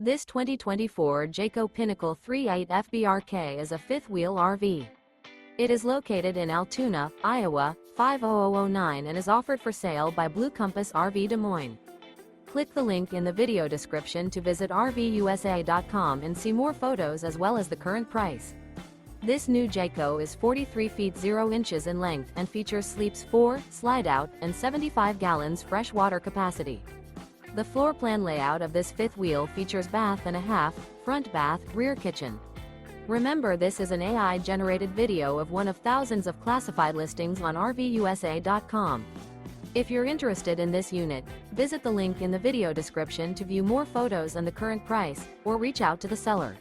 This 2024 Jayco Pinnacle 3.8 FBRK is a fifth-wheel RV. It is located in Altoona, Iowa, 50009 and is offered for sale by Blue Compass RV Des Moines. Click the link in the video description to visit RVUSA.com and see more photos as well as the current price. This new Jayco is 43 feet 0 inches in length and features sleeps 4, Slideout, and 75 gallons fresh water capacity. The floor plan layout of this fifth wheel features bath and a half, front bath, rear kitchen. Remember, this is an AI-generated video of one of thousands of classified listings on RVUSA.com. If you're interested in this unit, visit the link in the video description to view more photos and the current price, or reach out to the seller.